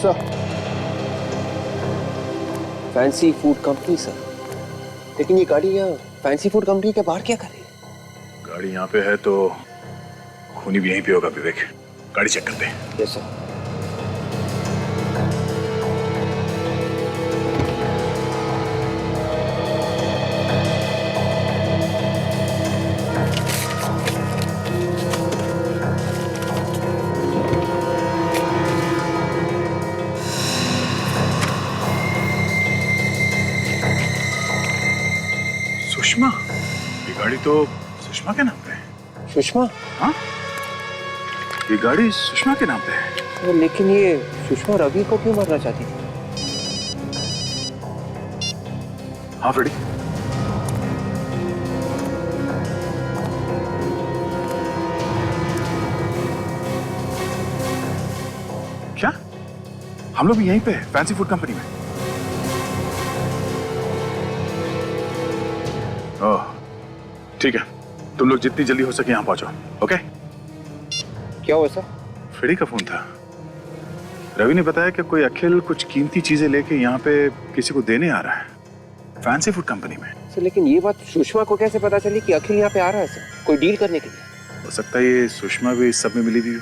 Sir, fancy food company sir. लेकिन ये गाड़ी यहाँ फैंसी फूड कंपनी के बाहर क्या कर रही है? गाड़ी यहाँ पे है तो खूनी भी यहीं पे होगा। विवेक, गाड़ी चेक करते हैं। Yes sir. सुषमा? ये गाड़ी तो सुषमा के नाम पे है। सुषमा? हाँ, ये गाड़ी सुषमा के नाम पे है। लेकिन ये सुषमा रवि को क्यों मारना चाहती थी? हाँ फ्रेडी, क्या हम लोग भी यहीं पे फैंसी फूड कंपनी में? ओह ठीक है, तुम लोग जितनी जल्दी हो सके यहाँ पहुंचो। ओके? क्या हुआ सर? फ्रेडी का फोन था। रवि ने बताया कि कोई अखिल कुछ कीमती चीजें लेके यहाँ पे किसी को देने आ रहा है, फैंसी फूड कंपनी में। सर लेकिन ये बात सुषमा को कैसे पता चली कि अखिल यहाँ पे आ रहा है सर, कोई डील करने के लिए? हो सकता है ये सुषमा भी इस सब में मिली हुई हो।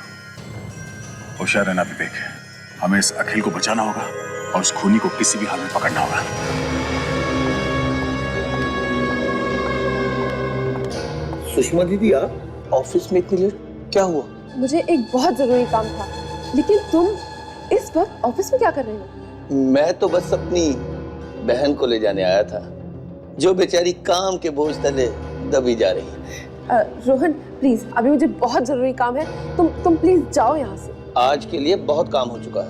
होशियार रहना विवेक, हमें इस अखिल को बचाना होगा और उस खूनी को किसी भी हाल में पकड़ना होगा। सुषमा दीदी, आप ऑफिस में इतनी लेट क्या हुआ? मुझे एक बहुत जरूरी काम था, लेकिन तुम इस वक्त ऑफिस में क्या कर रहे हो? मैं तो बस अपनी बहन को ले जाने आया था, जो बेचारी काम के बोझ तले दबी जा रही है। रोहन प्लीज, अभी मुझे बहुत जरूरी काम है, तुम प्लीज जाओ यहाँ से। आज के लिए बहुत काम हो चुका है,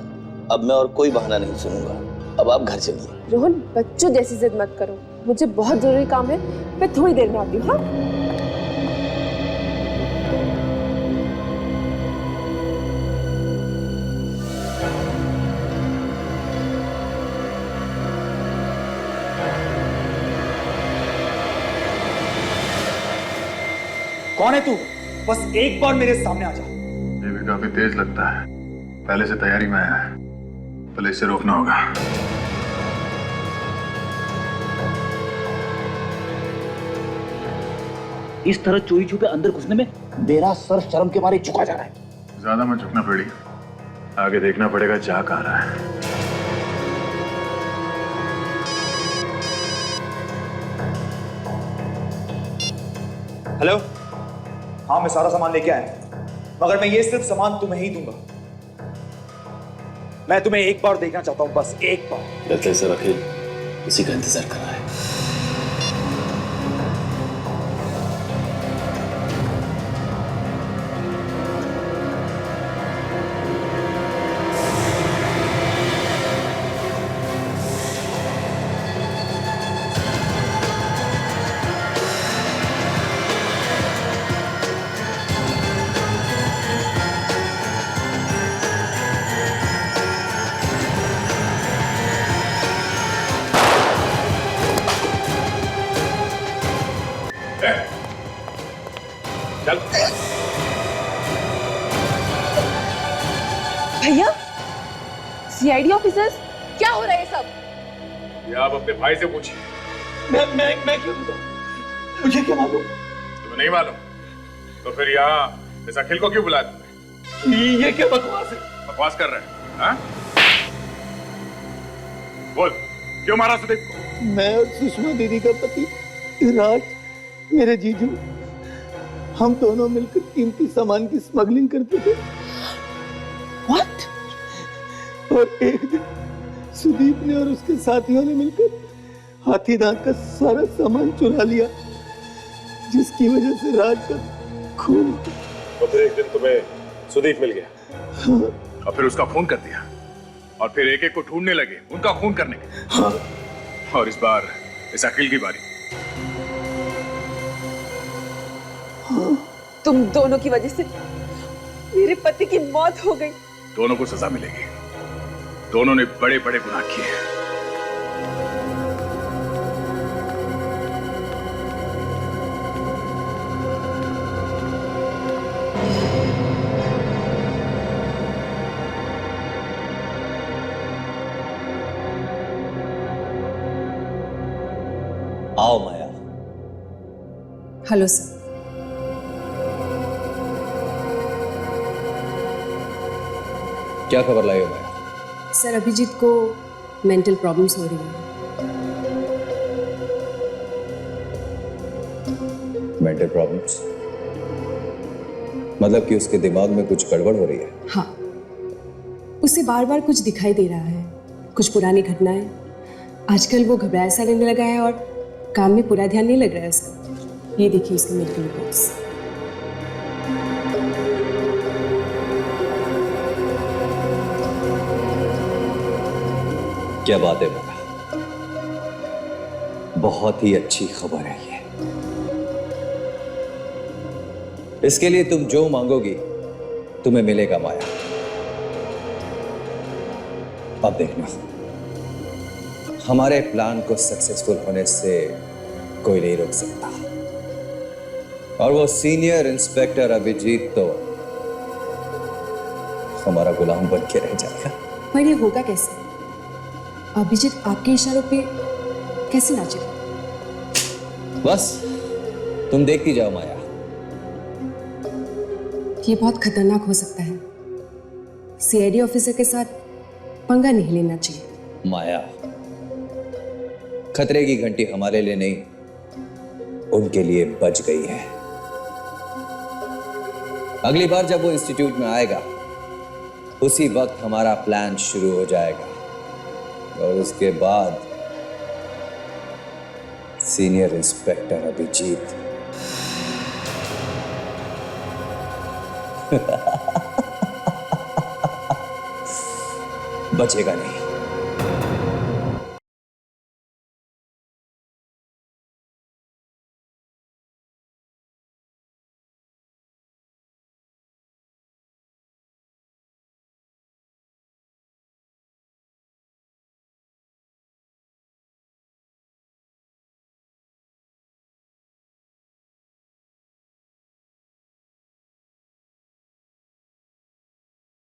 अब मैं और कोई बहाना नहीं सुनूंगा। अब आप घर चलिए। रोहन, बच्चों जैसी जिद मत करो, मुझे बहुत जरूरी काम है, मैं थोड़ी देर में आती हूँ। हाँ? कौन है तू? बस एक बार मेरे सामने आ जा। ये भी काफी तेज लगता है, पहले से तैयारी में है, पहले इसे रोकना होगा। इस तरह चोरी छुपे अंदर घुसने में मेरा सर शर्म के मारे झुका जा रहा है। ज्यादा मत झुकना पड़ी, आगे देखना पड़ेगा जा कहाँ रहा है। हेलो, हाँ मैं सारा सामान लेके आया, मगर मैं ये सिर्फ सामान तुम्हें ही दूंगा। मैं तुम्हें एक बार देखना चाहता हूं, बस एक बार। लगता है सर अखिल उसी का इंतजार कर रहा है। चल। भैया, सीआईडी ऑफिसर्स, क्या हो रहा है सब? ये आप अपने भाई से पूछिए। मैं क्यों बताऊं? मुझे क्या मालूम? तुम्हें नहीं मालूम तो फिर यहाँ इस अखिल को क्यों बुलाया तुमने? ये क्या बकवास है? बकवास कर रहे हैं? हाँ? बोल, क्यों मारा सुदीप को? मैं और सुषमा दीदी का पति राज, मेरे जीजू, हम दोनों मिलकर कीमती सामान की स्मगलिंग करते थे। What? और एक दिन सुदीप ने और उसके साथियों ने मिलकर हाथी दांत का सारा सामान चुरा लिया, जिसकी वजह से राज का खून। तो फिर एक दिन तुम्हें सुदीप मिल गया। हाँ। और फिर उसका खून कर दिया और फिर एक एक को ढूंढने लगे उनका खून करने के। हाँ। और इस बार इस अखिल की बारी। हाँ। तुम दोनों की वजह से मेरे पति की मौत हो गई। दोनों को सजा मिलेगी, दोनों ने बड़े बड़े गुनाह किए हैं। आओ माया। Hello sir. क्या खबर लाई हो माया? सर, अभिजीत को मेंटल प्रॉब्लम्स हो रही है। Mental problems? मतलब कि उसके दिमाग में कुछ गड़बड़ हो रही है? हाँ, उसे बार बार कुछ दिखाई दे रहा है, कुछ पुरानी घटनाएं। आजकल वो घबराया सा रहने लगा है और काम में पूरा ध्यान नहीं लग रहा है उसका। ये देखिए उसके मेडिकल रिपोर्ट्स। क्या बात है बेटा, बहुत ही अच्छी खबर है ये। इसके लिए तुम जो मांगोगी तुम्हें मिलेगा माया। अब देखना, हमारे प्लान को सक्सेसफुल होने से कोई नहीं रोक सकता। और वो सीनियर इंस्पेक्टर अभिजीत तो हमारा गुलाम बन के रह जाएगा। पर ये होगा कैसे? अभिजीत आपके इशारों पे कैसे नाचेगा? बस तुम देखती जाओ माया। ये बहुत खतरनाक हो सकता है। सीआईडी ऑफिसर के साथ पंगा नहीं लेना चाहिए। माया, खतरे की घंटी हमारे लिए नहीं, उनके लिए बज गई है। अगली बार जब वो इंस्टीट्यूट में आएगा, उसी वक्त हमारा प्लान शुरू हो जाएगा और उसके बाद सीनियर इंस्पेक्टर अभिजीत बचेगा नहीं।